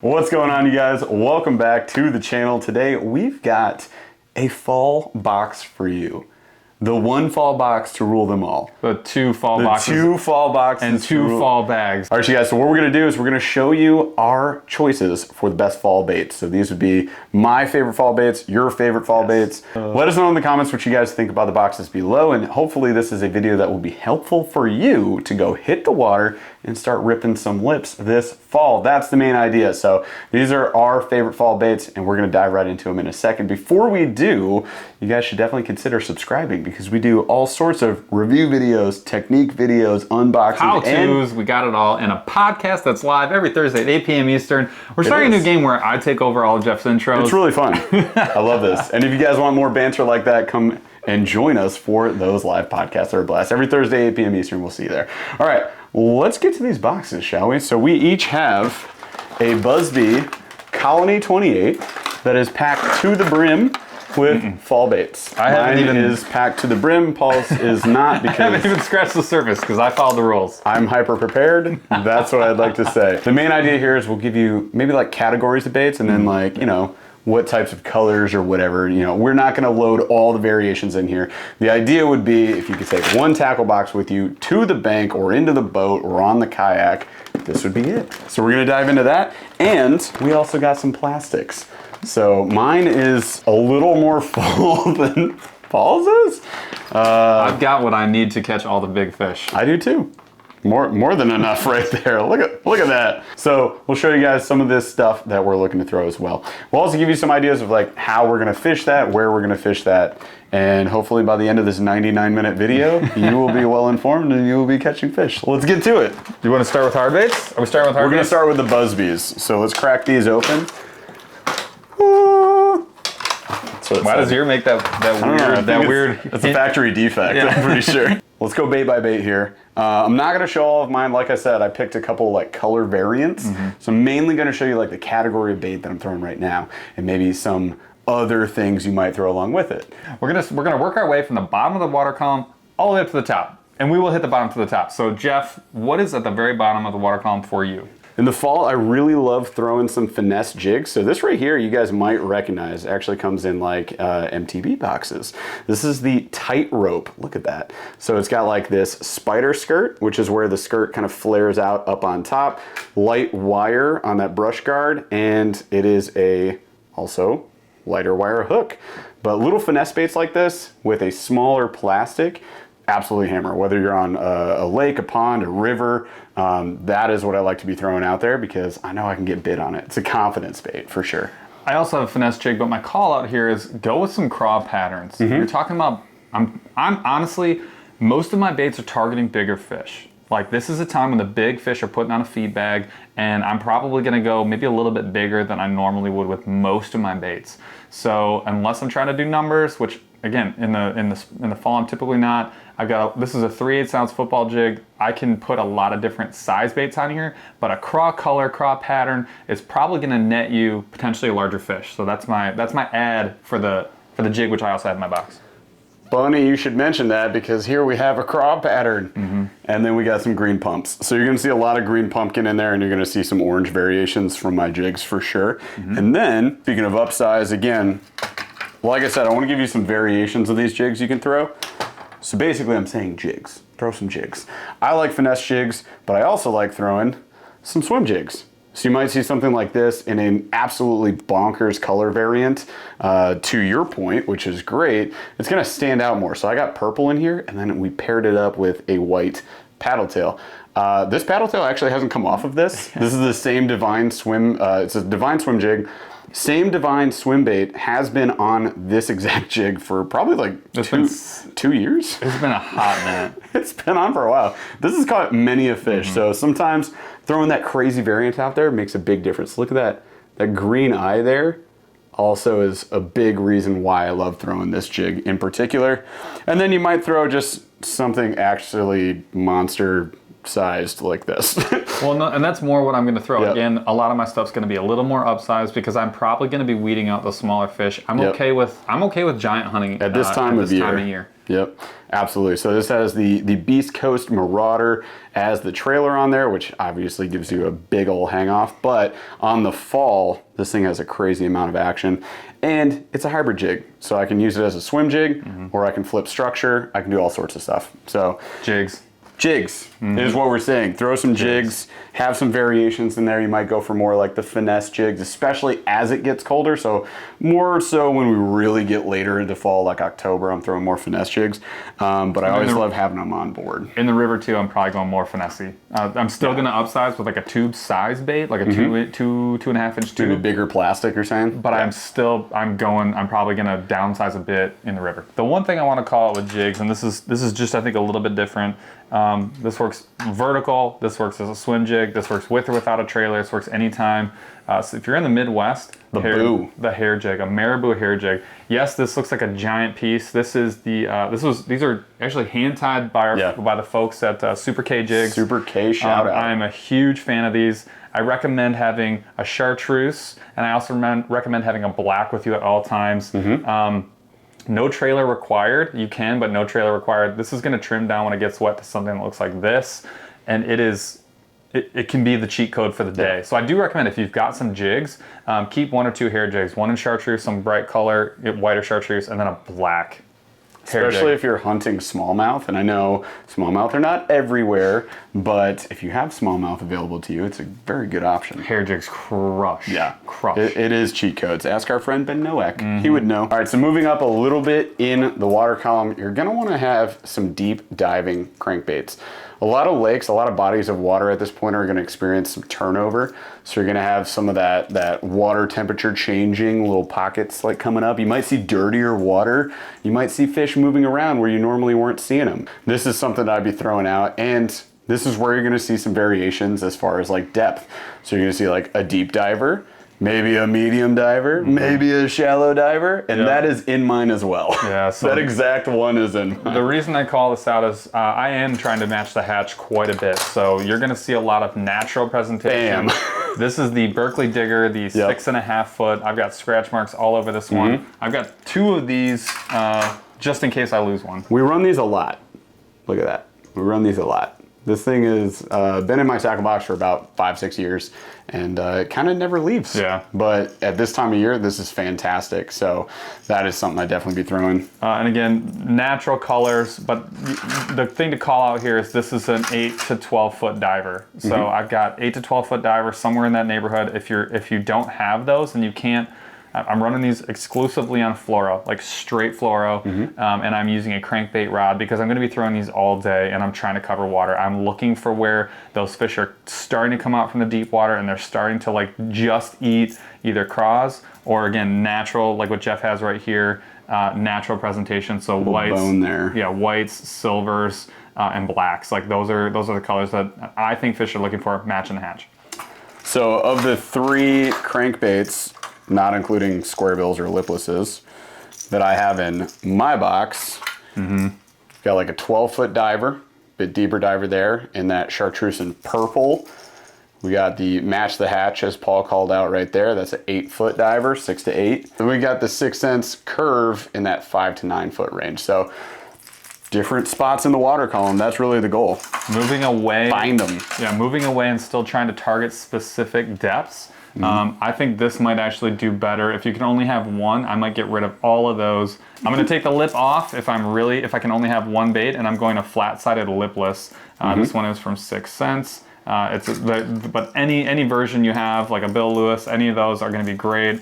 What's going on, you guys? Welcome back to the channel. Today we've got a fall box for you. The one fall box to rule them all. The two fall boxes. The 2 fall boxes. And 2 fall bags. All right, you guys, so what we're gonna do is we're gonna show you our choices for the best fall baits. So these would be my favorite fall baits, your favorite fall baits. Let us know in the comments what you guys think about the boxes below, and hopefully this is a video that will be helpful for you to go hit the water and start ripping some lips this fall. That's the main idea. So these are our favorite fall baits, and we're gonna dive right into them in a second. Before we do, you guys should definitely consider subscribing because we do all sorts of review videos, technique videos, unboxing, how-tos, we got it all, and a podcast that's live every Thursday at 8 p.m. Eastern. We're starting a new game where I take over all of Jeff's intros. It's really fun. I love this. And if you guys want more banter like that, come and join us for those live podcasts. They're a blast. Every Thursday, 8 p.m. Eastern, we'll see you there. All right, let's get to these boxes, shall we? So we each have a Buzzbee Colony 28 that is packed to the brim with fall baits. Mine is packed to the brim. Paul's is not because I haven't even scratched the surface because I followed the rules. I'm hyper prepared. That's what I'd like to say. The main idea here is we'll give you maybe like categories of baits and then like, you know, what types of colors or whatever. You know, we're not going to load all the variations in here. The idea would be if you could take one tackle box with you to the bank or into the boat or on the kayak, this would be it. So we're going to dive into that. And we also got some plastics. So mine is a little more full than Paul's is. I've got what I need to catch all the big fish. I do too. More than enough right there. Look at that. So we'll show you guys some of this stuff that we're looking to throw as well. We'll also give you some ideas of like how we're gonna fish that, where we're gonna fish that, and hopefully by the end of this 99-minute video, you will be well informed and you will be catching fish. Let's get to it. Do you want to start with hard baits? Are we starting with hard baits? We're gonna start with the Buzzbees. So let's crack these open. Why does yours make that weird? It's a factory defect, yeah. I'm pretty sure. Let's go bait by bait here. I'm not gonna show all of mine. Like I said, I picked a couple like color variants. So I'm mainly gonna show you like the category of bait that I'm throwing right now and maybe some other things you might throw along with it. We're gonna work our way from the bottom of the water column all the way up to the top. And we will hit the bottom to the top. So Jeff, what is at the very bottom of the water column for you? In the fall, I really love throwing some finesse jigs. So this right here, you guys might recognize, actually comes in like MTB boxes. This is the Tightrope. Look at that. So it's got like this spider skirt, which is where the skirt kind of flares out up on top, light wire on that brush guard, and it is a also lighter wire hook. But little finesse baits like this with a smaller plastic, absolutely hammer. Whether you're on a lake, a pond, a river, that is what I like to be throwing out there because I know I can get bit on it. It's a confidence bait for sure. I also have a finesse jig, but my call out here is go with some craw patterns. You're talking about, I'm honestly, most of my baits are targeting bigger fish. Like this is a time when the big fish are putting on a feed bag, and I'm probably gonna go maybe a little bit bigger than I normally would with most of my baits. So unless I'm trying to do numbers, which again in the fall I'm typically not. This is a 3/8 ounce football jig. I can put a lot of different size baits on here, but a craw color, craw pattern is probably gonna net you potentially a larger fish. So that's my ad for the jig, which I also have in my box. Funny you should mention that because here we have a craw pattern and then we got some green pumps. So you're gonna see a lot of green pumpkin in there and you're gonna see some orange variations from my jigs for sure. And then, speaking of upsize, again, like I said, I wanna give you some variations of these jigs you can throw. So basically I'm saying jigs, throw some jigs. I like finesse jigs, but I also like throwing some swim jigs. So you might see something like this in an absolutely bonkers color variant. To your point, which is great, it's gonna stand out more. So I got purple in here and then we paired it up with a white paddle tail. This paddle tail actually hasn't come off of this. This is the same Divine Swim, it's a Divine Swim jig. Same Divine swim bait has been on this exact jig for probably like 2 years. It's been a hot minute. It's been on for a while. This has caught many a fish. So sometimes throwing that crazy variant out there makes a big difference. Look at that green eye there. Also is a big reason why I love throwing this jig in particular. And then you might throw just something actually monster sized like this. Well, no, and that's more what I'm going to throw. Again, a lot of my stuff's going to be a little more upsized because I'm probably going to be weeding out the smaller fish. I'm okay with giant hunting at this time of year. Yep, absolutely. So this has the Beast Coast Marauder as the trailer on there, which obviously gives you a big ol' hang off. But on the fall, this thing has a crazy amount of action. And it's a hybrid jig. So I can use it as a swim jig, or I can flip structure. I can do all sorts of stuff. So Jigs. Jigs is what we're saying. Throw some jigs, have some variations in there. You might go for more like the finesse jigs, especially as it gets colder. So more so when we really get later into fall, like October, I'm throwing more finesse jigs. But I always love having them on board. In the river too, I'm probably going more finessey. I'm still going to upsize with like a tube size bait, like a 2.5 inch tube. Maybe bigger plastic, you're saying? But I'm probably going to downsize a bit in the river. The one thing I want to call out with jigs, and this is just, I think, a little bit different. This works vertical, this works as a swim jig, this works with or without a trailer, this works anytime. So if you're in the Midwest, the hair jig, a marabou hair jig. Yes, this looks like a giant piece. This is these are actually hand tied by the folks at Super K Jigs. Super K, shout out. I'm a huge fan of these. I recommend having a chartreuse, and I also recommend having a black with you at all times. No trailer required. You can, but no trailer required. This is going to trim down when it gets wet to something that looks like this, and it can be the cheat code for the day. So I do recommend, if you've got some jigs, keep 1 or 2 hair jigs, one in chartreuse, some bright color, whiter chartreuse, and then a black hair jig. Especially if you're hunting smallmouth, and I know smallmouth are not everywhere, but if you have smallmouth available to you, it's a very good option. Hair jigs crush. Yeah, crush. It is cheat codes. Ask our friend Ben Nowak. He would know. All right, so moving up a little bit in the water column, you're gonna wanna have some deep diving crankbaits. A lot of lakes, a lot of bodies of water at this point are gonna experience some turnover. So you're gonna have some of that water temperature changing, little pockets like coming up. You might see dirtier water. You might see fish moving around where you normally weren't seeing them. This is something that I'd be throwing out, and this is where you're gonna see some variations as far as like depth. So you're gonna see like a deep diver, maybe a medium diver, maybe a shallow diver, and that is in mine as well. Yeah, so that exact one is in mine. The reason I call this out is I am trying to match the hatch quite a bit, so you're gonna see a lot of natural presentation. Bam. This is the Berkeley Digger, the 6.5 foot. I've got scratch marks all over this one. I've got 2 of these just in case I lose one. We run these a lot. Look at that. We run these a lot. This thing has been in my tackle box for about 5-6 years, and it kind of never leaves. Yeah. But at this time of year, this is fantastic. So that is something I'd definitely be throwing. And again, natural colors, but the thing to call out here is this is an 8 to 12 foot diver. So I've got 8 to 12 foot diver somewhere in that neighborhood. If you don't have those and you can't, I'm running these exclusively on fluoro, like straight fluoro, and I'm using a crankbait rod because I'm going to be throwing these all day and I'm trying to cover water. I'm looking for where those fish are starting to come out from the deep water and they're starting to like just eat either craws or again natural, like what Jeff has right here, natural presentation. So whites, bone there. Yeah, whites, silvers, and blacks. Like those are the colors that I think fish are looking for matching the hatch. So of the 3 crankbaits, not including square bills or liplesses, that I have in my box, got like a 12 foot diver, bit deeper diver there in that chartreuse and purple. We got the match the hatch, as Paul called out right there. That's an 8 foot diver, 6 to 8. Then we got the 6 cents curve in that 5 to 9 foot range. So different spots in the water column. That's really the goal. Moving away. Find them. Yeah, moving away and still trying to target specific depths. I think this might actually do better. If you can only have one, I might get rid of all of those. I'm going to take the lip off if I can only have one bait, and I'm going to flat-sided lipless. This one is from 6 cents. But any version you have, like a Bill Lewis, any of those are going to be great.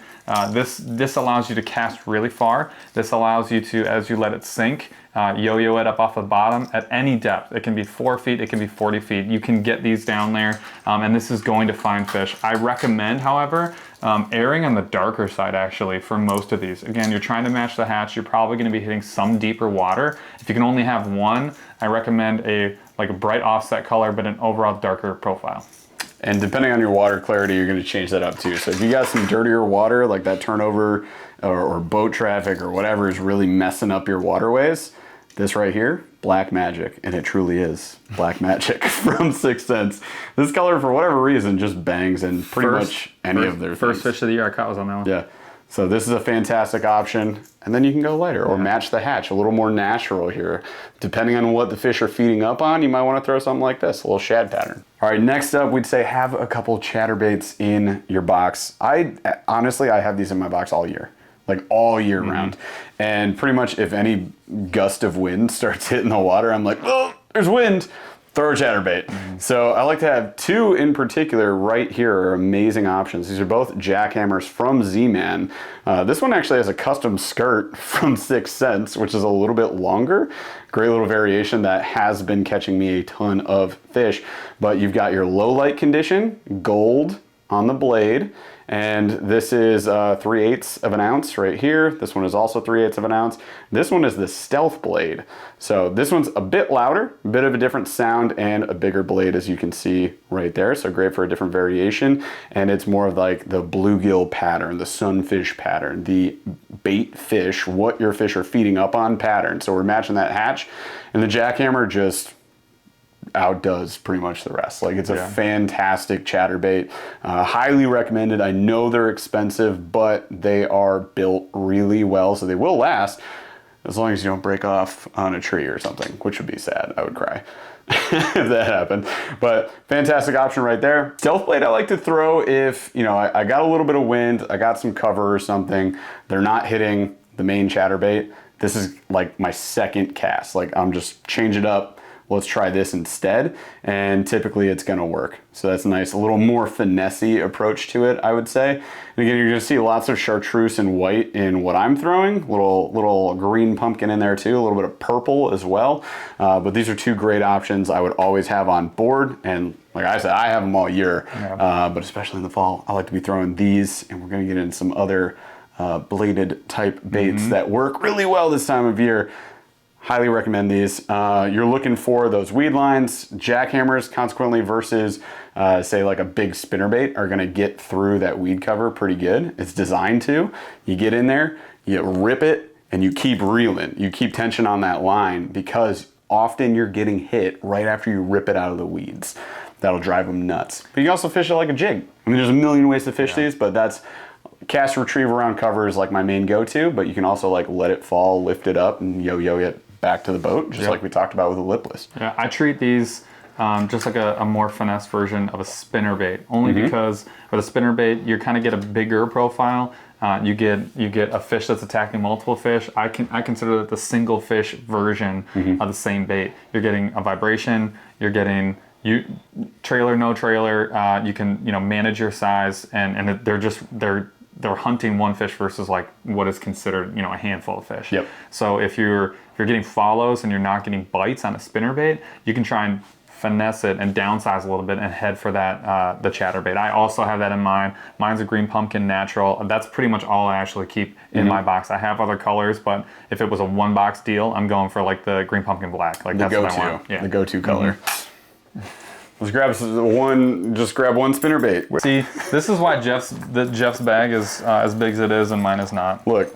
This allows you to cast really far. This allows you to, as you let it sink, yo-yo it up off the bottom at any depth. It can be 4 feet, it can be 40 feet. You can get these down there, and this is going to find fish. I recommend, however, erring on the darker side actually for most of these. Again, you're trying to match the hatch. You're probably going to be hitting some deeper water. If you can only have one, I recommend a bright offset color, but an overall darker profile. And depending on your water clarity, you're going to change that up too. So if you got some dirtier water, like that turnover or boat traffic or whatever is really messing up your waterways, this right here, black magic, and it truly is black magic from 6 cents. This color, for whatever reason, just bangs in pretty much any of their first things. fish of the year I caught was on that one. Yeah. So this is a fantastic option. And then you can go lighter or match the hatch, a little more natural here. Depending on what the fish are feeding up on, you might want to throw something like this, a little shad pattern. All right, next up, we'd say have a couple chatterbaits in your box. Honestly, I have these in my box all year, like all year round. And pretty much if any gust of wind starts hitting the water, I'm like, oh, there's wind. Throw a chatterbait. So I like to have two in particular right here are amazing options. These are both jackhammers from Z-Man. This one actually has a custom skirt from 6 Cents, which is a little bit longer. Great little variation that has been catching me a ton of fish. But you've got your low light condition, gold on the blade, and this is 3/8 of an ounce right here. This one is also 3/8 of an ounce. This one is the stealth blade. So this one's a bit louder, a bit of a different sound, and a bigger blade, as you can see right there. So great for a different variation. And it's more of like the bluegill pattern, the sunfish pattern, the bait fish, what your fish are feeding up on pattern. So we're matching that hatch, and the jackhammer just outdoes pretty much the rest. Like, it's a fantastic chatterbait. Highly recommended. I know they're expensive, but they are built really well, so they will last as long as you don't break off on a tree or something, which would be sad. I would cry if that happened. But fantastic option right there. Stealth blade I like to throw if, you know, I got a little bit of wind, I got some cover or something, they're not hitting the main chatterbait. This is like my second cast. Like, I'm just change it up. Let's try this instead, and typically it's gonna work. So that's nice, a little more finessey approach to it, I would say. And again, you're gonna see lots of chartreuse and white in what I'm throwing, little green pumpkin in there too, a little bit of purple as well. But these are two great options I would always have on board, and like I said, I have them all year, but especially in the fall, I like to be throwing these, and we're gonna get into some other bladed type baits that work really well this time of year. Highly recommend these. You're looking for those weed lines, jackhammers, consequently, versus say like a big spinnerbait are gonna get through that weed cover pretty good. It's designed to. You get in there, you rip it, and you keep reeling. You keep tension on that line, because often you're getting hit right after you rip it out of the weeds. That'll drive them nuts. But you can also fish it like a jig. I mean, there's a million ways to fish these, but that's cast retrieve around cover is like my main go-to, but you can also like let it fall, lift it up, and yo-yo it back to the boat, just like we talked about with the lipless. Yeah, I treat these just like a more finesse version of a spinnerbait, only because with a spinnerbait, you kind of get a bigger profile. You get a fish that's attacking multiple fish. I consider that the single fish version of the same bait. You're getting a vibration. You're getting trailer, no trailer. You can manage your size, and they're hunting one fish versus like what is considered a handful of fish. Yep. So if you're getting follows and you're not getting bites on a spinnerbait, you can try and finesse it and downsize a little bit and head for that the chatterbait. I also have that in mind. Mine's a green pumpkin natural. That's pretty much all I actually keep in my box. I have other colors, but if it was a one box deal, I'm going for like the green pumpkin black. Like that's what I want. Yeah. The go-to color. Let's grab one. Just grab one spinnerbait. See, this is why Jeff's bag is as big as it is, and mine is not. Look,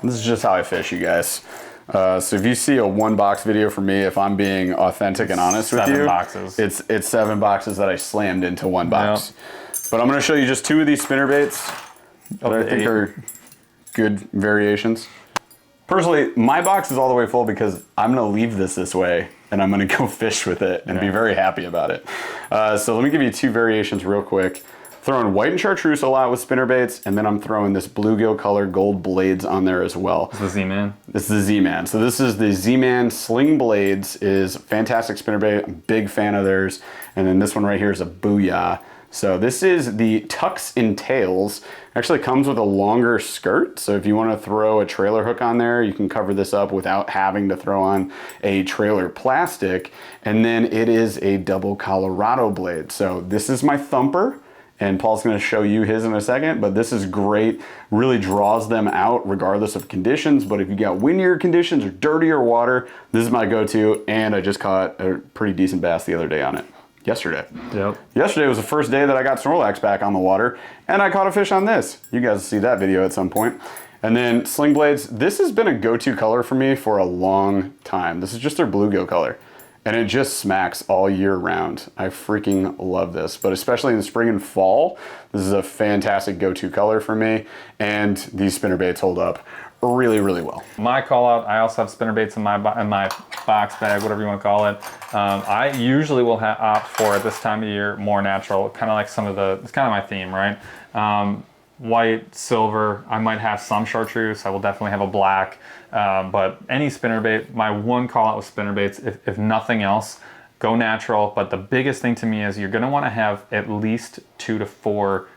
this is just how I fish, you guys. So if you see a one box video from me, if I'm being authentic and honest with you, 7 boxes. It's 7 boxes that I slammed into one box. But I'm going to show you just 2 of these spinnerbaits that I think are good variations. Personally, my box is all the way full because I'm going to leave this way, and I'm going to go fish with it and be very happy about it. So let me give you 2 variations real quick. Throwing white and chartreuse a lot with spinnerbaits, and then I'm throwing this bluegill color gold blades on there as well. It's the Z-Man? This is the Z-Man. So this is the Z-Man Sling Blades, is fantastic spinnerbait. I'm a big fan of theirs. And then this one right here is a Booyah. So this is the Tucks and Tails. Actually comes with a longer skirt, so if you want to throw a trailer hook on there, you can cover this up without having to throw on a trailer plastic. And then it is a double Colorado blade. So this is my thumper, and Paul's going to show you his in a second, but this is great. Really draws them out regardless of conditions, but if you got windier conditions or dirtier water, this is my go-to, and I just caught a pretty decent bass the other day on it. Yesterday. Yep. Yesterday was the first day that I got Snorlax back on the water, and I caught a fish on this. You guys will see that video at some point. And then Sling Blades, this has been a go-to color for me for a long time. This is just their bluegill color. and it just smacks all year round. I freaking love this, but especially in the spring and fall, this is a fantastic go-to color for me, and these spinnerbaits hold up really, really well. My call out, I also have spinnerbaits in my box bag, whatever you want to call it. I usually will opt for, at this time of year, more natural, kind of like some of the, it's kind of my theme, right? White, silver, I might have some chartreuse, I will definitely have a black, but any spinnerbait, my one call out with spinnerbaits, if nothing else, go natural. But the biggest thing to me is you're gonna wanna have at least 2 to 4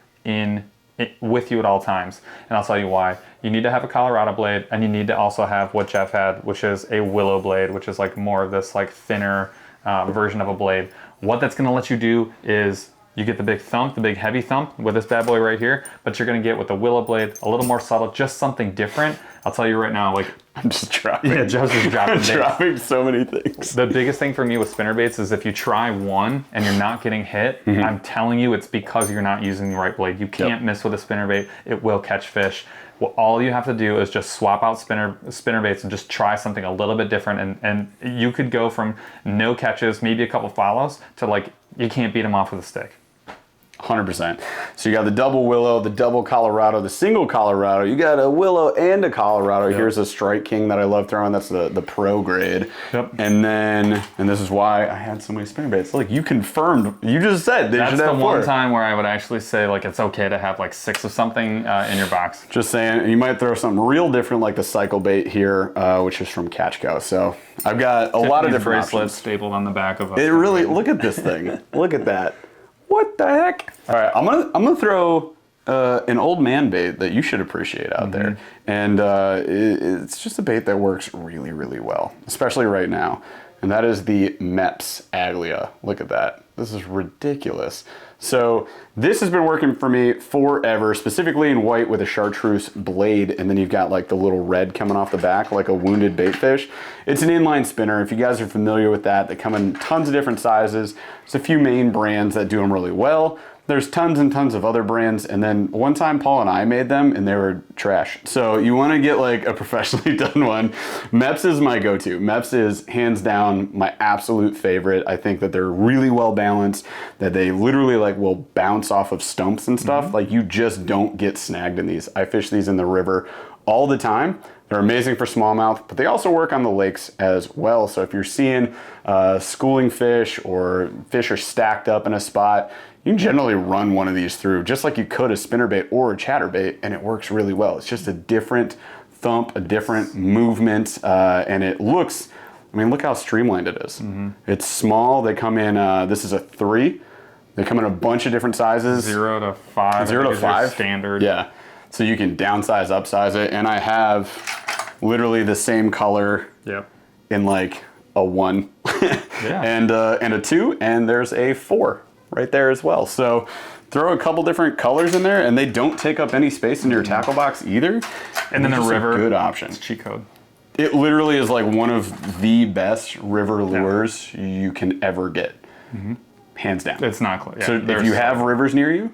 with you at all times. And I'll tell you why. You need to have a Colorado blade, and you need to also have what Jeff had, which is a willow blade, which is like more of this like thinner version of a blade. What that's gonna let you do is you get the big thump, the big heavy thump with this bad boy right here, but you're gonna get with the willow blade a little more subtle, just something different. I'll tell you right now, like, I'm just dropping. Yeah, Jeff's just dropping. I'm dropping so many things. The biggest thing for me with spinnerbaits is if you try one and you're not getting hit, I'm telling you it's because you're not using the right blade. You can't miss with a spinnerbait. It will catch fish. Well, all you have to do is just swap out spinnerbaits and just try something a little bit different, and you could go from no catches, maybe a couple follows, to like you can't beat them off with a stick. 100%. So you got the double willow, the double Colorado, the single Colorado. You got a willow and a Colorado. Yep. Here's a Strike King that I love throwing. That's the pro grade. Yep. And then, and this is why I had so many spinnerbaits. Look, you confirmed. You just said they should have 4. That's the one time where I would actually say like it's okay to have like 6 of something in your box. Just saying. You might throw something real different like the Cycle Bait here, which is from Catchco. So I've got a lot of different bracelets options. Stapled on the back of it. It really, look at this thing. Look at that. What the heck? All right, I'm gonna throw an old man bait that you should appreciate out there, and it's just a bait that works really, really well, especially right now, and that is the Meps Aglia. Look at that. This is ridiculous. So this has been working for me forever, specifically in white with a chartreuse blade, and then you've got like the little red coming off the back like a wounded bait fish. It's an inline spinner. If you guys are familiar with that, they come in tons of different sizes. There's a few main brands that do them really well. There's tons and tons of other brands, and then one time Paul and I made them and they were trash. So you want to get like a professionally done one. Meps is my go-to. Meps is hands down my absolute favorite. I think that they're really well balanced, that they literally like will bounce off of stumps and stuff. Like you just don't get snagged in these. I fish these in the river all the time. They're amazing for smallmouth, but they also work on the lakes as well. So if you're seeing schooling fish or fish are stacked up in a spot, you can generally run one of these through just like you could a spinnerbait or a chatterbait, and it works really well. It's just a different thump, a different movement, and it looks, I mean, look how streamlined it is. It's small. They come in, this is a 3. They come in a bunch of different sizes. 0 to 5. 0 to 5. Standard. Yeah. So you can downsize, upsize it, and I have literally the same color in like a 1 and a 2, and there's a 4 right there as well. So throw a couple different colors in there, and they don't take up any space in your tackle box either. And then the river, a good option. It's cheat code. It literally is like one of the best river lures you can ever get, hands down. It's not close. Yeah, so if you have rivers near you,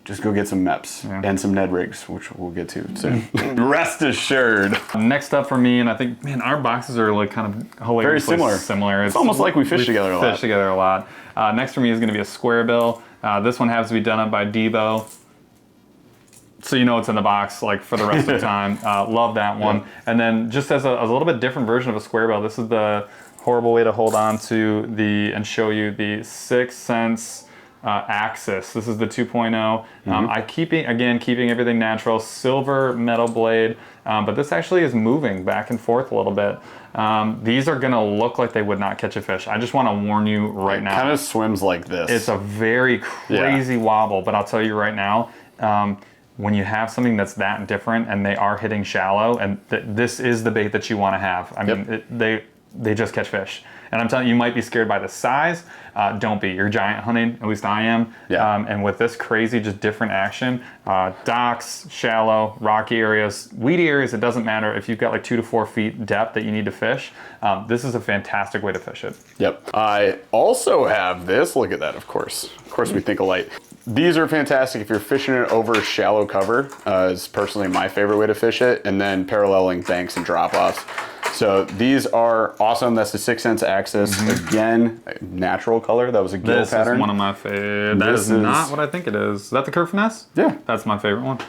just go get some Meps and some Ned rigs, which we'll get to soon. Rest assured. Next up for me, and I think, man, our boxes are like kind of hilariously similar. It's almost like we fish together a lot. Next for me is going to be a square bill. This one has to be done up by Devo, so you know it's in the box like for the rest of the time. Love that one. And then just as a little bit different version of a square bill, this is the horrible way to hold on to and show you the 6 Sense Axis. This is the 2.0. I keeping everything natural, silver metal blade, but this actually is moving back and forth a little bit. These are gonna look like they would not catch a fish. I just want to warn you right now. It kind of swims like this. It's a very crazy wobble, but I'll tell you right now, when you have something that's that different and they are hitting shallow, and this is the bait that you want to have. I mean, they just catch fish. And I'm telling you, you might be scared by the size. Don't be. You're giant hunting, at least I am. And with this crazy, just different action, docks, shallow, rocky areas, weedy areas, it doesn't matter. If you've got like 2 to 4 feet depth that you need to fish, this is a fantastic way to fish it. Yep. I also have this. Look at that, of course. Of course, we think alike. These are fantastic if you're fishing it over shallow cover. Is personally my favorite way to fish it. And then paralleling banks and drop-offs. So these are awesome. That's the 6 cents axis. Again, natural color. That was a gill pattern. This is one of my favorites. That is not what I think it is. Is that the curve finesse? Yeah. That's my favorite one.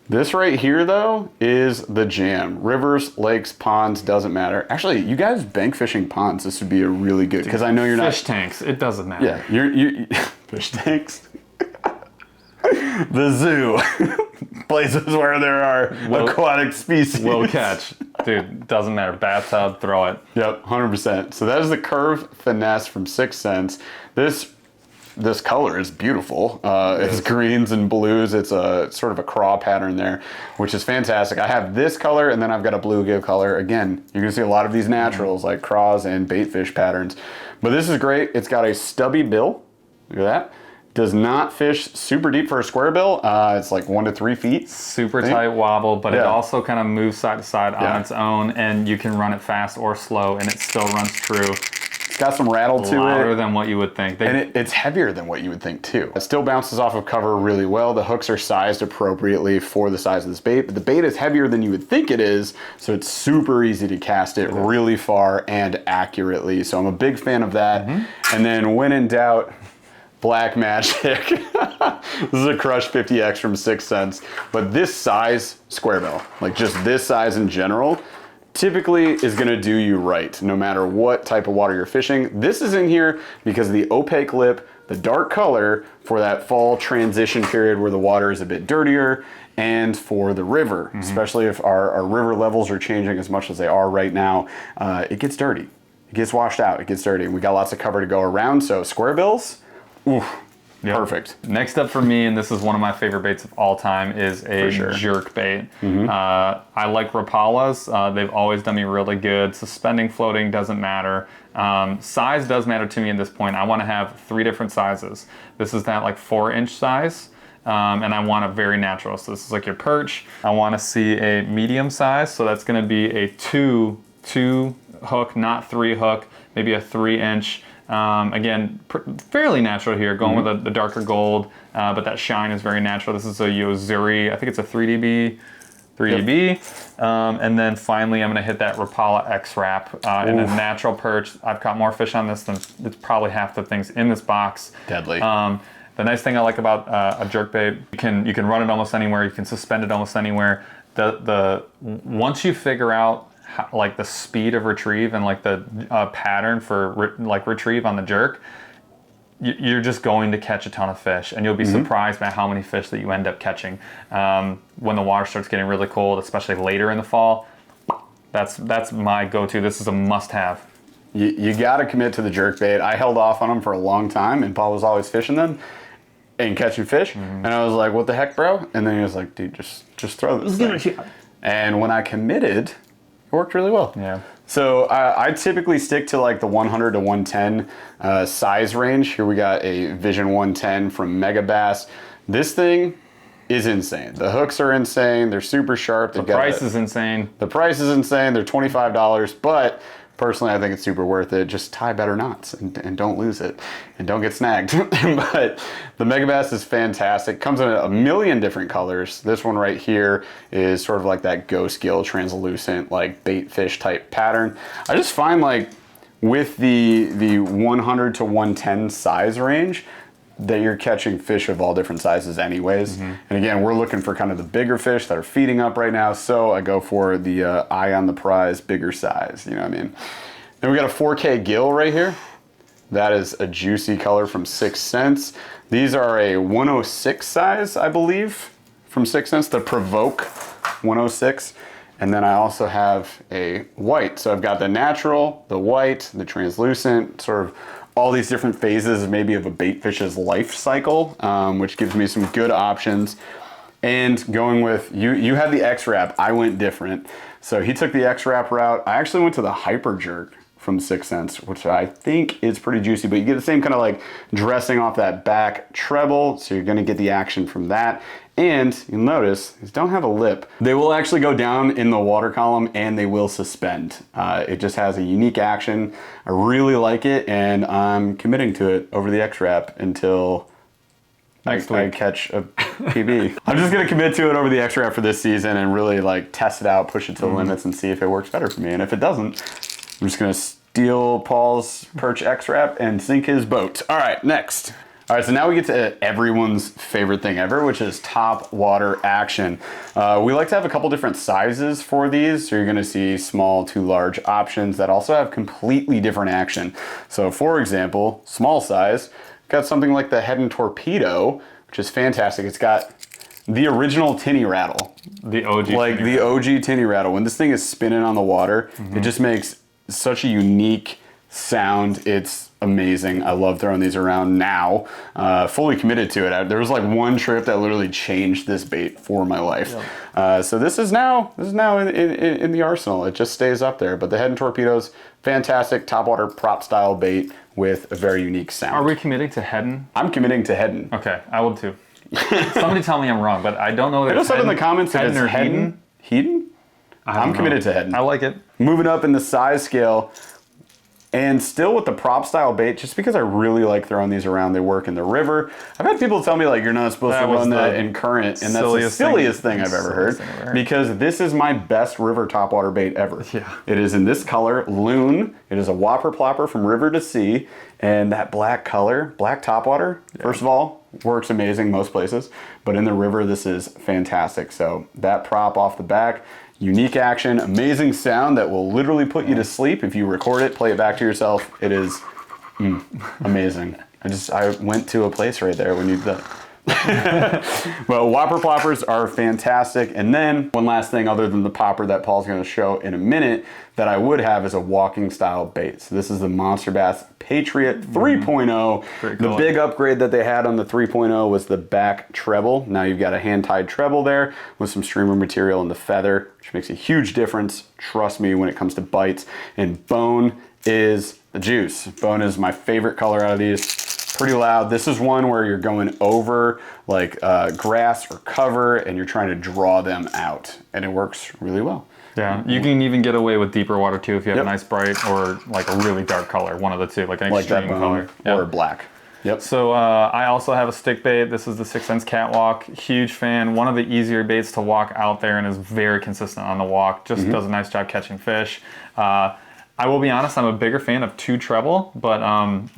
This right here, though, is the jam. Rivers, lakes, ponds, doesn't matter. Actually, you guys bank fishing ponds. This would be a really good, because I know you're not... Fish tanks, it doesn't matter. Yeah, you're fish tanks. The zoo. Places where there are aquatic species. Will catch. Dude, doesn't matter. Bathtub, throw it. Yep, 100%. So that is the curve finesse from 6 cents. This color is beautiful. It's greens and blues. It's a sort of a craw pattern there, which is fantastic. I have this color, and then I've got a bluegill color. Again, you're gonna see a lot of these naturals like craws and baitfish patterns. But this is great. It's got a stubby bill. Look at that. Does not fish super deep for a square bill. It's like 1 to 3 feet. Super tight wobble, but it also kind of moves side to side on its own, and you can run it fast or slow, and it still runs true. It's got some rattle to it. Louder than what you would think. And it's heavier than what you would think too. It still bounces off of cover really well. The hooks are sized appropriately for the size of this bait, but the bait is heavier than you would think it is, so it's super easy to cast it really far and accurately. So I'm a big fan of that. And then when in doubt, Black Magic. This is a Crush 50X from 6 cents, but this size square bill, like just this size in general, typically is gonna do you right, no matter what type of water you're fishing. This is in here because of the opaque lip, the dark color for that fall transition period where the water is a bit dirtier, and for the river, especially if our river levels are changing as much as they are right now, it gets dirty. It gets washed out, it gets dirty, and we got lots of cover to go around, so square bills, oof. Yep. Perfect. Next up for me, and this is one of my favorite baits of all time, is a jerkbait. I like Rapalas. They've always done me really good. Suspending, floating, doesn't matter. Size does matter to me at this point. I want to have 3 different sizes. This is that like 4-inch size, and I want it very natural. So this is like your perch. I want to see a medium size, so that's going to be a 2 hook, not 3 hook, maybe a 3-inch. Again, fairly natural here, going with the darker gold, but that shine is very natural. This is a Yozuri, I think it's a 3dB. And then finally I'm going to hit that Rapala X-Wrap in a natural perch. I've caught more fish on this than it's probably half the things in this box. Deadly. The nice thing I like about a jerkbait, you can run it almost anywhere, you can suspend it almost anywhere. Once you figure out like the speed of retrieve and like the pattern for retrieve on the jerk, you're just going to catch a ton of fish, and you'll be surprised by how many fish that you end up catching when the water starts getting really cold, especially later in the fall. That's my go-to. This is a must-have. You got to commit to the jerkbait. I held off on them for a long time, and Paul was always fishing them and catching fish, and I was like, "What the heck, bro?" And then he was like, "Dude, just throw this thing." And when I committed, it worked really well. Yeah. So I typically stick to like the 100 to 110 size range. Here we got a Vision 110 from Mega Bass. This thing is insane. The hooks are insane. They're super sharp. The price is insane. The price is insane. They're $25, but personally, I think it's super worth it. Just tie better knots and don't lose it and don't get snagged. But the Mega Bass is fantastic. Comes in a million different colors. This one right here is sort of like that ghost gill translucent, like bait fish type pattern. I just find like with the 100 to 110 size range, that you're catching fish of all different sizes anyways. And again, we're looking for kind of the bigger fish that are feeding up right now, so I go for the eye on the prize, bigger size, you know what I mean? Then we got a 4K gill right here. That is a juicy color from 6 cents. These are a 106 size, I believe, from 6 cents, the Provoke 106. And then I also have a white. So I've got the natural, the white, the translucent, sort of all these different phases maybe of a bait fish's life cycle, which gives me some good options. And going with, you had the X-Wrap, I went different. So he took the X-Wrap route. I actually went to the Hyper Jerk from 6 cents, which I think is pretty juicy, but you get the same kind of like dressing off that back treble, so you're gonna get the action from that. And you'll notice these don't have a lip. They will actually go down in the water column and they will suspend. It just has a unique action. I really like it, and I'm committing to it over the X-Wrap until I catch a PB. I'm just gonna commit to it over the X-Wrap for this season and really like test it out, push it to the limits, and see if it works better for me. And if it doesn't, I'm just gonna steal Paul's perch X-Wrap and sink his boat. All right, next. All right, so now we get to everyone's favorite thing ever, which is top water action. We like to have a couple different sizes for these. So you're gonna see small to large options that also have completely different action. So for example, small size, got something like the Head and Torpedo, which is fantastic. It's got the original tinny rattle. The OG like the OG tinny rattle. When this thing is spinning on the water, it just makes such a unique sound. It's amazing. I love throwing these around now. Fully committed to it. There was like one trip that literally changed this bait for my life. So this is now in the arsenal. It just stays up there. But the Head and Torpedo's fantastic topwater prop style bait with a very unique sound. Are we committing to heading? I'm committing to heading. Okay, I would too. Somebody tell me I'm wrong, but I don't know. I just said in the comments that it's heading. Heading? I'm committed to heading. I like it. Moving up in the size scale. And still with the prop style bait, just because I really like throwing these around, they work in the river. I've had people tell me like, you're not supposed to run that in current, and that's the silliest thing I've ever heard. Because this is my best river topwater bait ever. Yeah. It is in this color, Loon. It is a whopper plopper from river to sea. And that black color, black topwater, first of all, works amazing most places. But in the river, this is fantastic. So that prop off the back, unique action, amazing sound that will literally put you to sleep if you record it, play it back to yourself. It is amazing. I went to a place right there when you did that. Well, whopper ploppers are fantastic. And then one last thing other than the popper that Paul's going to show in a minute that I would have is a walking style bait. So this is the Monster Bass Patriot 3.0. Cool. The big upgrade that they had on the 3.0 was the back treble. Now you've got a hand-tied treble there with some streamer material in the feather, which makes a huge difference, trust me, when it comes to bites. And bone is the juice. Bone is my favorite color out of these. Pretty loud. This is one where you're going over like grass or cover and you're trying to draw them out, and it works really well. Yeah, you can even get away with deeper water too if you have a nice bright or like a really dark color, one of the two, like an extreme color. Or black. Yep. So I also have a stick bait. This is the 6 Sense Catwalk. Huge fan. One of the easier baits to walk out there and is very consistent on the walk. Just does a nice job catching fish. I will be honest, I'm a bigger fan of 2 treble, but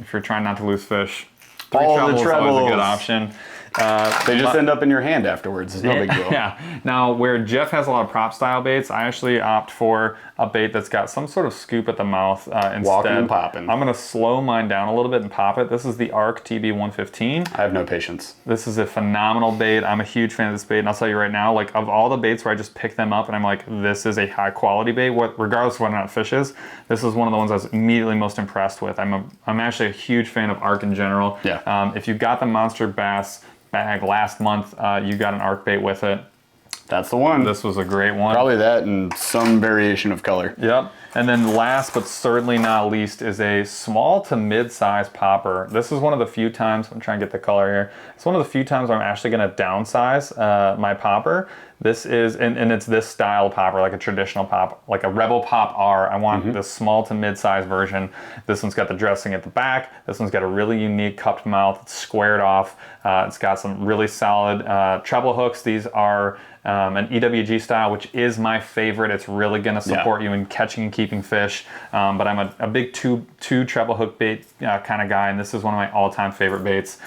if you're trying not to lose fish, 3 treble is always a good option. They just end up in your hand afterwards. It's no big deal. Yeah. Now, where Jeff has a lot of prop style baits, I actually opt for a bait that's got some sort of scoop at the mouth instead. Walking and popping. I'm going to slow mine down a little bit and pop it. This is the ARC TB115. I have no patience. This is a phenomenal bait. I'm a huge fan of this bait, and I'll tell you right now, like of all the baits where I just pick them up and I'm like, this is a high quality bait, regardless of whether or not it fishes, this is one of the ones I was immediately most impressed with. I'm actually a huge fan of ARC in general. Yeah. If you got the Monster Bass bag last month, you got an ARC bait with it. That's the one. This was a great one. Probably that and some variation of color. Yep. And then last but certainly not least is a small to mid-size popper. This is one of the few times, I'm trying to get the color here, it's one of the few times where I'm actually going to downsize my popper. This is, and it's this style popper, like a traditional pop, like a Rebel Pop R. I want the small to mid-size version. This one's got the dressing at the back. This one's got a really unique cupped mouth. It's squared off. It's got some really solid treble hooks. These are an EWG style, which is my favorite. It's really going to support you in catching and keeping fish. But I'm a big two treble hook bait kind of guy, and this is one of my all-time favorite baits.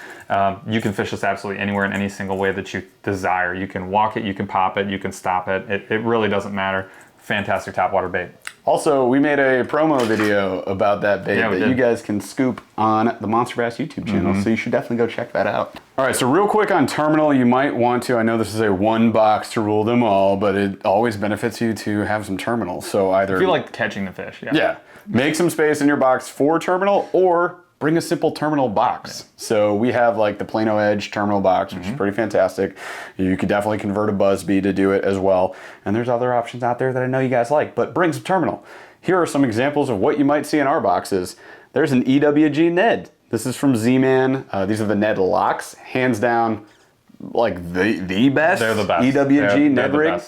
You can fish this absolutely anywhere in any single way that you desire. You can walk it, you can pop it, you can stop it. It really doesn't matter. Fantastic topwater bait. Also, we made a promo video about that bait that you guys can scoop on the Monster Bass YouTube channel, so you should definitely go check that out. All right, so real quick on terminal, you might want to, I know this is a one box to rule them all, but it always benefits you to have some terminal. So either... If you like catching the fish, yeah. Make some space in your box for terminal, or bring a simple terminal box. So we have like the Plano Edge terminal box, which is pretty fantastic. You could definitely convert a Buzzbee to do it as well. And there's other options out there that I know you guys like, but bring some terminal. Here are some examples of what you might see in our boxes. There's an EWG Ned. This is from Z-Man. These are the Ned locks. Hands down, like the best. They're the best. EWG Ned rig.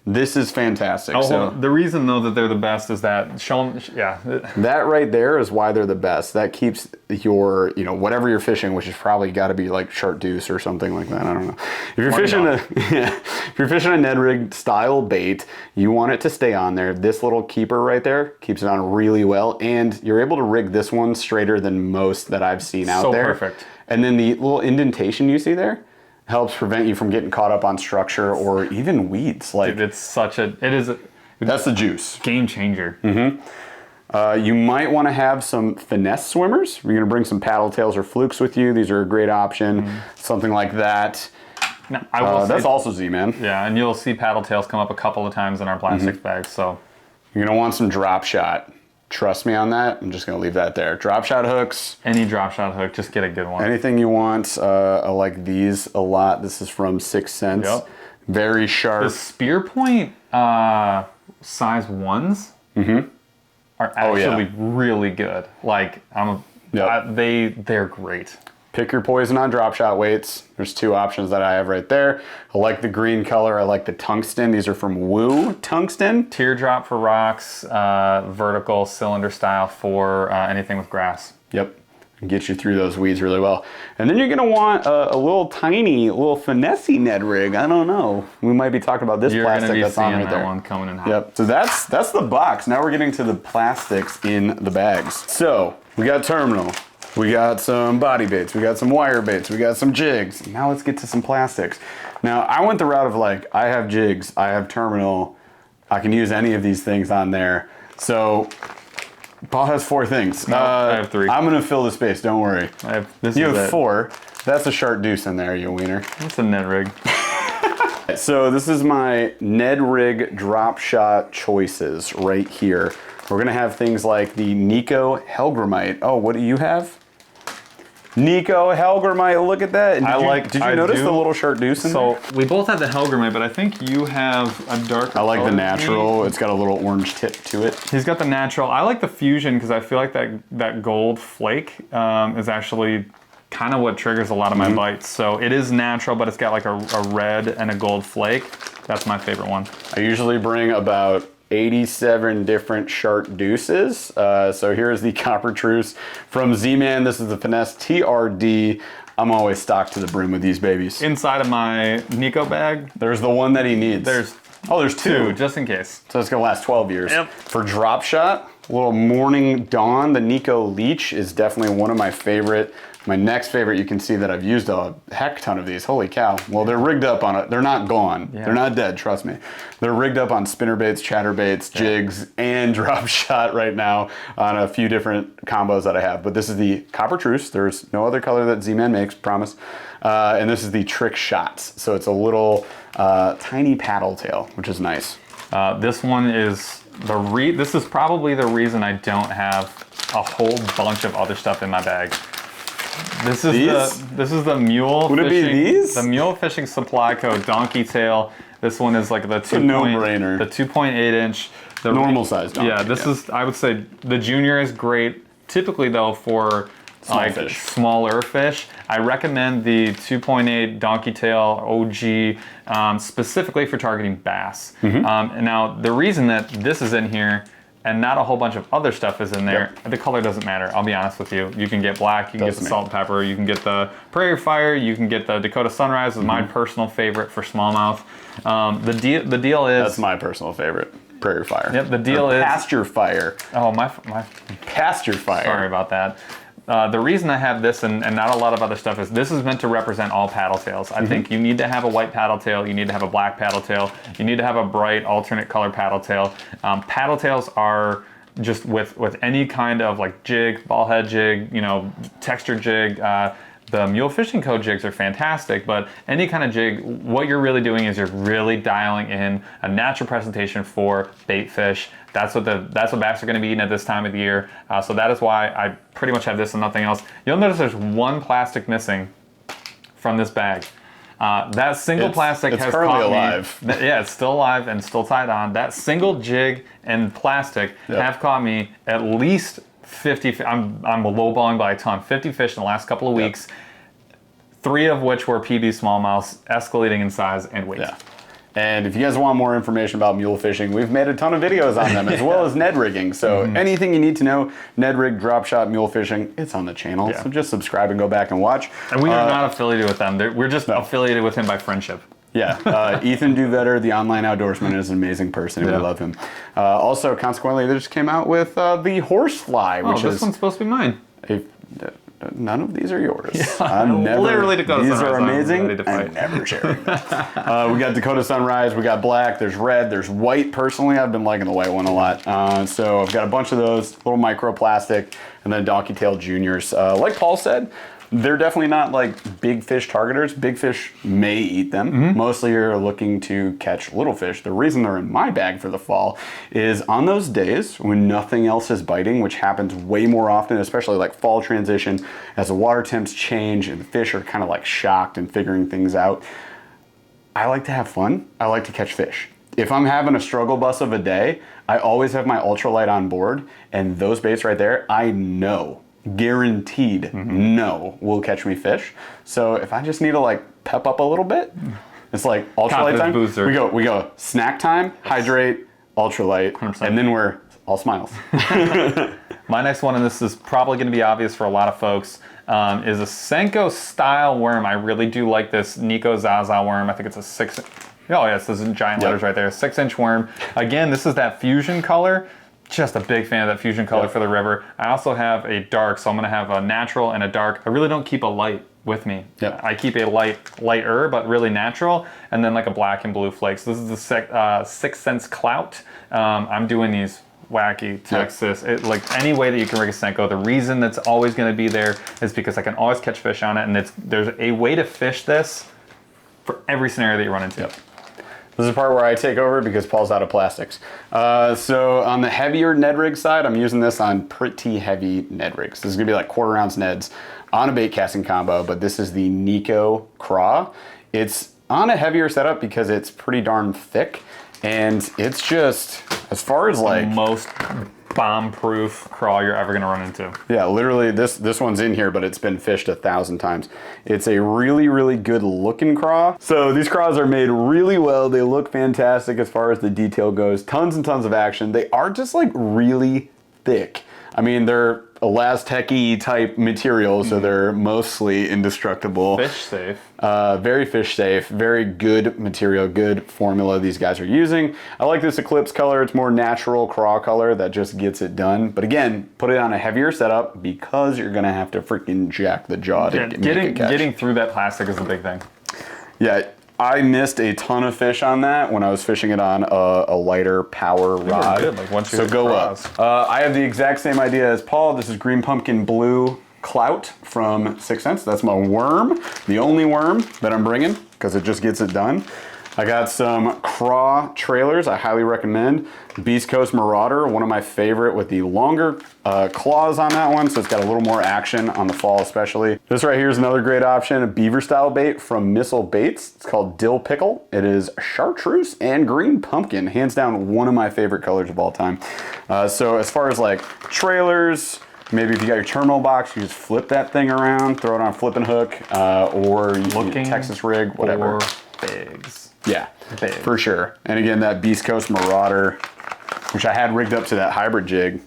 This is fantastic. Oh, so the reason though that they're the best is that that right there is why they're the best. That keeps your, whatever you're fishing, which is probably got to be like chartreuse or something like that. I don't know. If you're fishing a Ned rig style bait, you want it to stay on there. This little keeper right there keeps it on really well, and you're able to rig this one straighter than most that I've seen out there. Perfect. And then the little indentation you see there helps prevent you from getting caught up on structure or even weeds. Like, dude, that's the juice. Game changer. You might want to have some finesse swimmers. You're going to bring some paddle tails or flukes with you. These are a great option. Something like that. Now, I will say, that's also Z-Man. Yeah, and you'll see paddle tails come up a couple of times in our plastics bags. So you're going to want some drop shot. Trust me on that. I'm just going to leave that there. Drop shot hooks. Any drop shot hook, just get a good one. Anything you want. I like these a lot. This is from 6 Cents. Yep. Very sharp. The spear point size ones are actually really good. Like they're great. Pick your poison on drop shot weights. There's 2 options that I have right there. I like the green color. I like the tungsten. These are from Woo Tungsten. Teardrop for rocks, vertical cylinder style for anything with grass. Yep. Get you through those weeds really well. And then you're going to want a little finessey Ned rig. I don't know. We might be talking about this plastic that's on right there. One coming in hot. Yep. So that's the box. Now we're getting to the plastics in the bags. So we got terminal. We got some body baits, we got some wire baits, we got some jigs. Now let's get to some plastics. Now I went the route of like, I have jigs, I have terminal, I can use any of these things on there. So Paul has 4 things. No, I have 3. I'm gonna fill the space, don't worry. You have 4. That's a chartreuse in there, you wiener. That's a Ned rig. So this is my Ned rig drop shot choices right here. We're gonna have things like the Nico Helgramite. Oh, what do you have? Nico Helgramite, look at that. Did you notice the little chartreuse in there? So we both have the Helgramite, but I think you have a darker I like color the natural. It's got a little orange tip to it. He's got the natural. I like the fusion because I feel like that gold flake is actually kind of what triggers a lot of my bites. So it is natural, but it's got like a red and a gold flake. That's my favorite one. I usually bring about 87 different chartreuses. So here's the Copper Truce from Z-Man. This is the Finesse TRD. I'm always stocked to the brim with these babies. Inside of my Nico bag, there's the one that he needs. There's 2, just in case. So it's gonna last 12 years. Yep. For drop shot, a little Morning Dawn, the Nico Leech is definitely one of my favorite. My next favorite, you can see that I've used a heck ton of these. Holy cow. Well, they're rigged up on it. They're not gone. Yeah. They're not dead, trust me. They're rigged up on spinnerbaits, chatterbaits, jigs, and drop shot right now on a few different combos that I have. But this is the Copper Truce. There's no other color that Z-Man makes, promise. And this is the Trick Shots. So it's a little tiny paddle tail, which is nice. This one is this is probably the reason I don't have a whole bunch of other stuff in my bag. This is the mule Would fishing. It be these? The mule fishing supply code donkey tail. This one is like the 2.8 inch. The normal size donkey. Yeah, this is, I would say the junior is great. Typically though, for smaller fish, I recommend the 2.8 donkey tail OG specifically for targeting bass. And now the reason that this is in here and not a whole bunch of other stuff is in there, the color doesn't matter, I'll be honest with you. You can get black, you can get the salt and pepper, you can get the Prairie Fire, you can get the Dakota Sunrise, is my personal favorite for smallmouth. The deal is... That's my personal favorite, Prairie Fire. Yep, the deal is... Pasture Fire. Oh, my... Pasture Fire. Sorry about that. The reason I have this and not a lot of other stuff is this is meant to represent all paddle tails. I think you need to have a white paddle tail, you need to have a black paddle tail, you need to have a bright alternate color paddle tail. Paddle tails are just with any kind of like jig, ball head jig, texture jig. The mule fishing code jigs are fantastic, but any kind of jig, what you're really doing is you're really dialing in a natural presentation for bait fish. That's what bass are going to be eating at this time of the year. So that is why I pretty much have this and nothing else. You'll notice there's one plastic missing from this bag. That single plastic has currently alive. Yeah, it's still alive and still tied on. That single jig and plastic have caught me at least 50. I'm lowballing by a ton. 50 fish in the last couple of weeks. 3 of which were PB smallmouths, escalating in size and weight. Yeah. And if you guys want more information about mule fishing, we've made a ton of videos on them, as well as Ned rigging. So anything you need to know, Ned rig, drop shot, mule fishing, it's on the channel. So just subscribe and go back and watch. And we are not affiliated with them. We're just affiliated with him by friendship. Yeah, Ethan Duvetter, the online outdoorsman, is an amazing person, and we love him. Also, consequently, they just came out with the horsefly, which this one's supposed to be mine. None of these are yours. Yeah, I'm never. Literally Dakota These Sunrise. are amazing. I'm never sharing them. We got Dakota Sunrise. We got black. There's red. There's white. Personally, I've been liking the white one a lot. So I've got a bunch of those, little microplastic, and then Donkey Tail Juniors. Like Paul said, they're definitely not like big fish targeters. Big fish may eat them. Mostly you're looking to catch little fish. The reason they're in my bag for the fall is on those days when nothing else is biting, which happens way more often, especially like fall transition, as the water temps change and the fish are kind of like shocked and figuring things out. I like to have fun. I like to catch fish. If I'm having a struggle bus of a day, I always have my ultralight on board, and those baits right there, I know, guaranteed no will catch me fish. So if I just need to like pep up a little bit, it's like ultralight time. Booster. We go snack time, hydrate, ultralight, 100%. and then we're all smiles. My next one, and this is probably going to be obvious for a lot of folks, is a Senko style worm. I really do like this Nico Zaza worm. I think it's a 6. Oh yes, this is giant letters right there. 6-inch worm. Again, this is that fusion color. Just a big fan of that fusion color for the river. I also have a dark, so I'm gonna have a natural and a dark. I really don't keep a light with me. I keep a lighter, but really natural, and then like a black and blue flakes. This is the 6 Sense Clout. I'm doing these wacky Texas. Like any way that you can rig a Senko, the reason that's always gonna be there is because I can always catch fish on it, and there's a way to fish this for every scenario that you run into. This is the part where I take over because Paul's out of plastics. So on the heavier Ned rig side, I'm using this on pretty heavy Ned rigs. This is gonna be like 1/4 ounce Neds on a bait casting combo, but this is the Nico Craw. It's on a heavier setup because it's pretty darn thick, and it's just, as far as like most bomb-proof craw you're ever gonna run into. Yeah, literally this one's in here, but it's been fished 1,000 times. It's a really, really good looking craw. So these craws are made really well. They look fantastic as far as the detail goes. Tons and tons of action. They are just like really thick. I mean, they're Elastec-y type material, so they're mostly indestructible. Fish safe. Very fish safe, very good material, good formula these guys are using. I like this Eclipse color. It's more natural craw color that just gets it done. But again, put it on a heavier setup because you're gonna have to freaking jack the jaw to make a catch. Getting through that plastic is the big thing. Yeah. I missed a ton of fish on that when I was fishing it on a lighter power rod. Good. Like once so go up. I have the exact same idea as Paul. This is Green Pumpkin Blue Clout from 6 Sense. That's my worm, the only worm that I'm bringing because it just gets it done. I got some Craw trailers I highly recommend. Beast Coast Marauder, one of my favorite with the longer claws on that one, so it's got a little more action on the fall especially. This right here is another great option, a beaver style bait from Missile Baits. It's called Dill Pickle. It is chartreuse and green pumpkin, hands down one of my favorite colors of all time. So as far as like trailers, maybe if you got your terminal box, you just flip that thing around, throw it on a flipping hook, or you can Texas rig, whatever. Bigs. Yeah, for sure. And again, that Beast Coast Marauder, which I had rigged up to that hybrid jig.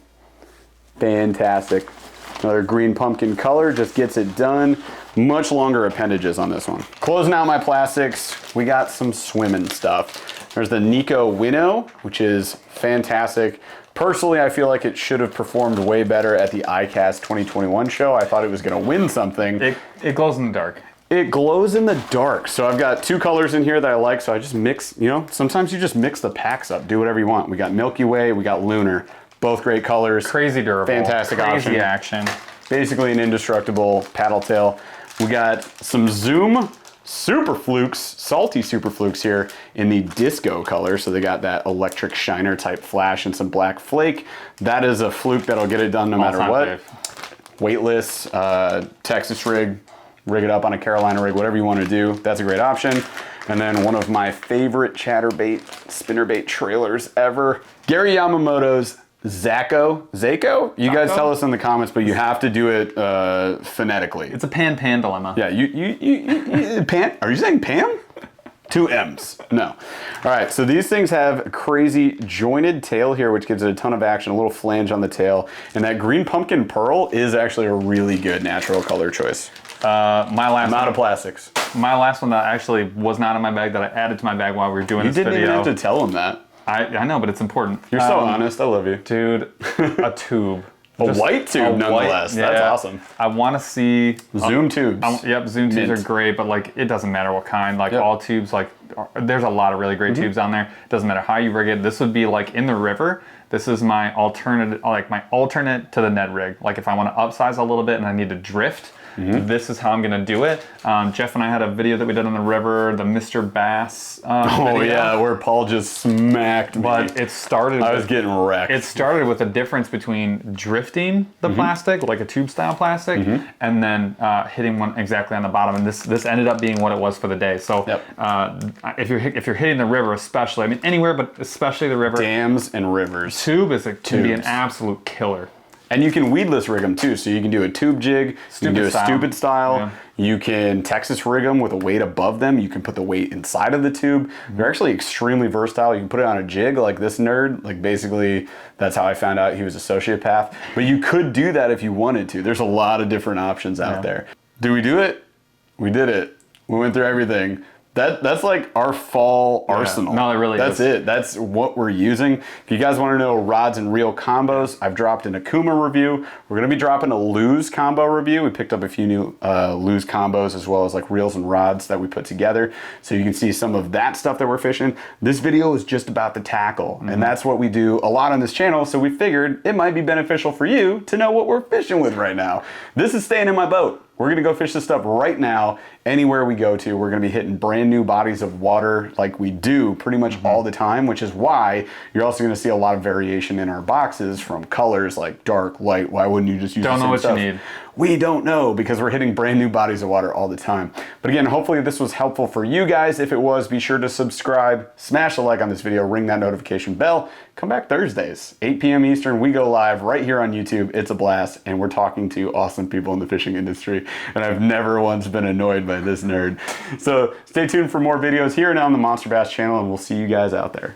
Fantastic. Another green pumpkin color, just gets it done. Much longer appendages on this one. Closing out my plastics, we got some swimming stuff. There's the Nico Winnow, which is fantastic. Personally, I feel like it should have performed way better at the ICAST 2021 show. I thought it was gonna win something. It glows in the dark. It glows in the dark. So I've got 2 colors in here that I like, so I just mix, you know, sometimes you just mix the packs up, do whatever you want. We got Milky Way, we got Lunar, both great colors. Crazy durable. Fantastic option. Crazy action. Basically an indestructible paddle tail. We got some Zoom Super Flukes, salty Super Flukes here in the disco color. So they got that electric shiner type flash and some black flake. That is a fluke that'll get it done no matter what. Weightless, Texas rig it up on a Carolina rig, whatever you want to do. That's a great option. And then one of my favorite chatterbait, spinnerbait trailers ever, Gary Yamamoto's Zako? You guys tell us in the comments, but you have to do it phonetically. It's a pan dilemma. Yeah, you Pan? Are you saying Pam? 2 M's. No. All right, so these things have a crazy jointed tail here, which gives it a ton of action, a little flange on the tail. And that green pumpkin pearl is actually a really good natural color choice. I'm out of plastics. My last one that actually was not in my bag that I added to my bag while we were doing this video. You didn't even have to tell them that. I know, but it's important. You're so honest. I love you. Dude, a tube. A white tube, nonetheless. That's awesome. I want to see Zoom tubes. Yep, Zoom tubes are great, but like it doesn't matter what kind. Like all tubes, like there's a lot of really great tubes on there. It doesn't matter how you rig it. This would be like in the river. This is my alternate, like my alternate to the Ned rig. Like if I want to upsize a little bit and I need to drift, this is how I'm gonna do it. Jeff and I had a video that we did on the river, the Mr. Bass video. Yeah, where Paul just smacked me. But it started I was getting wrecked. It started with a difference between drifting the plastic, like a tube style plastic, and then hitting one exactly on the bottom. And this ended up being what it was for the day. So if you're hitting the river especially, I mean anywhere, but especially the river. Dams and rivers. Tube can be an absolute killer. And you can weedless rig them too. So you can do a tube jig, you can do a stupid style. You can Texas rig them with a weight above them. You can put the weight inside of the tube. They're actually extremely versatile. You can put it on a jig like this nerd. Like basically, that's how I found out he was a sociopath. But you could do that if you wanted to. There's a lot of different options out there. Did we do it? We did it. We went through everything. That's like our fall arsenal. No, it really is. That's it. That's what we're using. If you guys want to know rods and reel combos, I've dropped an Akuma review. We're going to be dropping a Lose combo review. We picked up a few new Lose combos as well as like reels and rods that we put together. So you can see some of that stuff that we're fishing. This video is just about the tackle. And that's what we do a lot on this channel. So we figured it might be beneficial for you to know what we're fishing with right now. This is staying in my boat. We're gonna go fish this stuff right now. Anywhere we go to, we're gonna be hitting brand new bodies of water like we do pretty much all the time, which is why you're also gonna see a lot of variation in our boxes from colors like dark, light. Why wouldn't you just use the same stuff? Don't know what you need. We don't know because we're hitting brand new bodies of water all the time. But again, hopefully this was helpful for you guys. If it was, be sure to subscribe, smash a like on this video, ring that notification bell. Come back Thursdays, 8 p.m. Eastern. We go live right here on YouTube. It's a blast, and we're talking to awesome people in the fishing industry, and I've never once been annoyed by this nerd. So stay tuned for more videos here and on the Monster Bass channel, and we'll see you guys out there.